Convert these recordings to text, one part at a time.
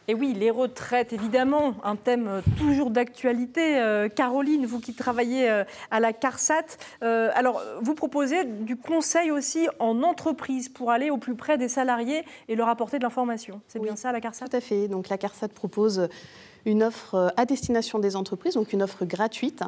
Et oui, les retraites, évidemment, un thème toujours d'actualité. Caroline, vous qui travaillez à la CARSAT, alors vous proposez du conseil aussi en entreprise pour aller au plus près des salariés et leur apporter de l'information. C'est bien ça, la CARSAT? Tout à fait. Donc la CARSAT propose une offre à destination des entreprises, donc une offre gratuite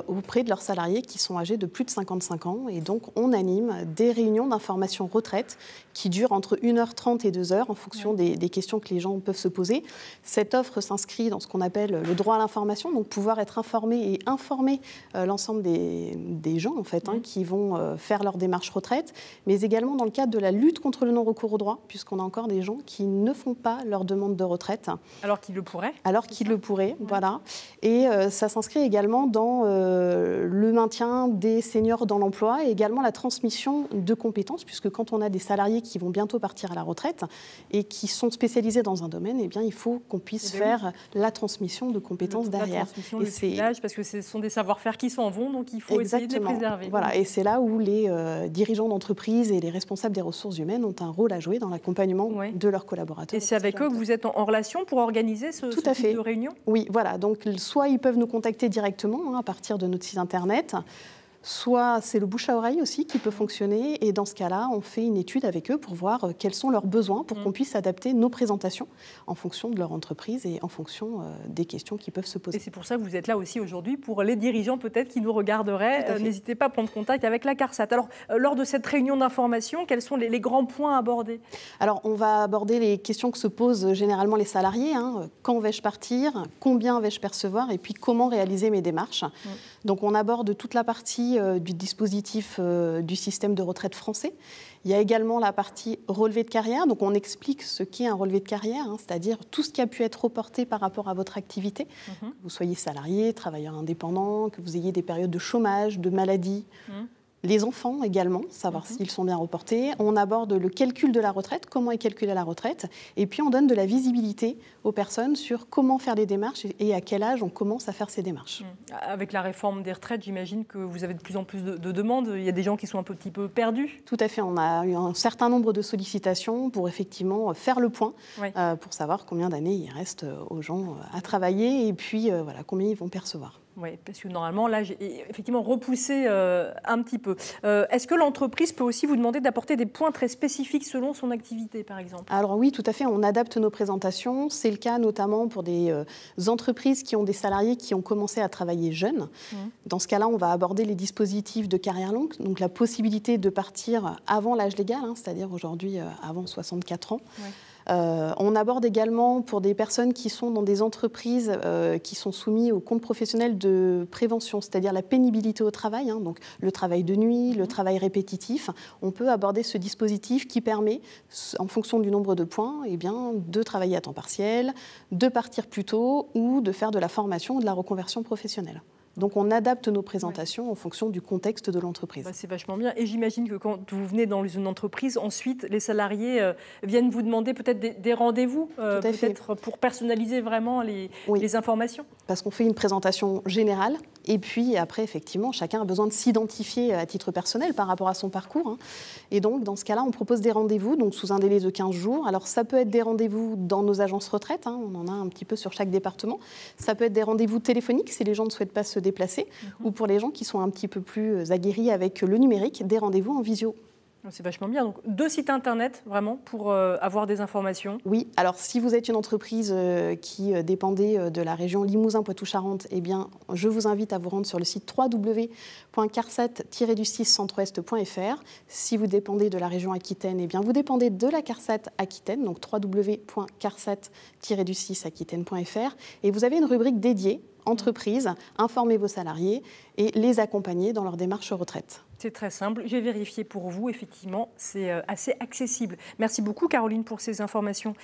auprès de leurs salariés qui sont âgés de plus de 55 ans. Et donc, on anime des réunions d'information retraite qui durent entre 1h30 et 2h en fonction des questions que les gens peuvent se poser. Cette offre s'inscrit dans ce qu'on appelle le droit à l'information, donc pouvoir être informé et informer l'ensemble des gens en fait, qui vont faire leur démarche retraite, mais également dans le cadre de la lutte contre le non-recours au droit, puisqu'on a encore des gens qui ne font pas leur demande de retraite. Alors qu'ils le pourraient. Qu'il le pourrait, voilà. Et ça s'inscrit également dans le maintien des seniors dans l'emploi et également la transmission de compétences, puisque quand on a des salariés qui vont bientôt partir à la retraite et qui sont spécialisés dans un domaine, eh bien, il faut qu'on puisse faire la transmission de compétences derrière. La transmission, le filage, parce que ce sont des savoir-faire qui s'en vont, donc il faut essayer de les préserver. Voilà, et c'est là où les dirigeants d'entreprise et les responsables des ressources humaines ont un rôle à jouer dans l'accompagnement de leurs collaborateurs. Et c'est avec eux que vous êtes en relation pour organiser ce type de réunion? Oui, voilà. Donc, soit ils peuvent nous contacter directement à partir de notre site internet, soit c'est le bouche à oreille aussi qui peut fonctionner. Et dans ce cas-là, on fait une étude avec eux pour voir quels sont leurs besoins pour qu'on puisse adapter nos présentations en fonction de leur entreprise et en fonction des questions qui peuvent se poser. Et c'est pour ça que vous êtes là aussi aujourd'hui pour les dirigeants peut-être qui nous regarderaient. N'hésitez pas à prendre contact avec la CARSAT. Alors, lors de cette réunion d'information, quels sont les grands points abordés? Alors, on va aborder les questions que se posent généralement les salariés. Quand vais-je partir? Combien vais-je percevoir? Et puis, comment réaliser mes démarches? Donc, on aborde toute la partie du dispositif du système de retraite français. Il y a également la partie relevé de carrière. Donc, on explique ce qu'est un relevé de carrière, c'est-à-dire tout ce qui a pu être reporté par rapport à votre activité. Que vous soyez salarié, travailleur indépendant, que vous ayez des périodes de chômage, de maladie. Les enfants également, savoir s'ils sont bien reportés. On aborde le calcul de la retraite, comment est calculée la retraite. Et puis, on donne de la visibilité aux personnes sur comment faire les démarches et à quel âge on commence à faire ces démarches. Avec la réforme des retraites, j'imagine que vous avez de plus en plus de demandes. Il y a des gens qui sont un petit peu perdus. Tout à fait. On a eu un certain nombre de sollicitations pour effectivement faire le point, pour savoir combien d'années il reste aux gens à travailler et puis voilà, combien ils vont percevoir. Oui, parce que normalement, l'âge est effectivement repoussé un petit peu. Est-ce que l'entreprise peut aussi vous demander d'apporter des points très spécifiques selon son activité, par exemple? Alors oui, tout à fait, on adapte nos présentations. C'est le cas notamment pour des entreprises qui ont des salariés qui ont commencé à travailler jeunes. Dans ce cas-là, on va aborder les dispositifs de carrière longue, donc la possibilité de partir avant l'âge légal, c'est-à-dire aujourd'hui avant 64 ans. On aborde également pour des personnes qui sont dans des entreprises qui sont soumises au compte professionnel de prévention, c'est-à-dire la pénibilité au travail, donc le travail de nuit, le travail répétitif. On peut aborder ce dispositif qui permet, en fonction du nombre de points, de travailler à temps partiel, de partir plus tôt ou de faire de la formation ou de la reconversion professionnelle. Donc, on adapte nos présentations en fonction du contexte de l'entreprise. C'est vachement bien. Et j'imagine que quand vous venez dans une entreprise, ensuite, les salariés viennent vous demander peut-être des rendez-vous, peut-être pour personnaliser vraiment les informations. Parce qu'on fait une présentation générale. Et puis, après, effectivement, chacun a besoin de s'identifier à titre personnel par rapport à son parcours. Et donc, dans ce cas-là, on propose des rendez-vous, donc sous un délai de 15 jours. Alors, ça peut être des rendez-vous dans nos agences retraite. On en a un petit peu sur chaque département. Ça peut être des rendez-vous téléphoniques, si les gens ne souhaitent pas se déplacer, ou pour les gens qui sont un petit peu plus aguerris avec le numérique, des rendez-vous en visio. C'est vachement bien. Donc, 2 sites internet, vraiment, pour avoir des informations. Oui. Alors, si vous êtes une entreprise qui dépendait de la région Limousin-Poitou-Charentes, je vous invite à vous rendre sur le site www.carsat-centre-ouest.fr. Si vous dépendez de la région Aquitaine, vous dépendez de la CARSAT Aquitaine, donc www.carsat-aquitaine.fr. Et vous avez une rubrique dédiée entreprise, informer vos salariés et les accompagner dans leur démarche retraite. C'est très simple, j'ai vérifié pour vous, effectivement, c'est assez accessible. Merci beaucoup Caroline pour ces informations.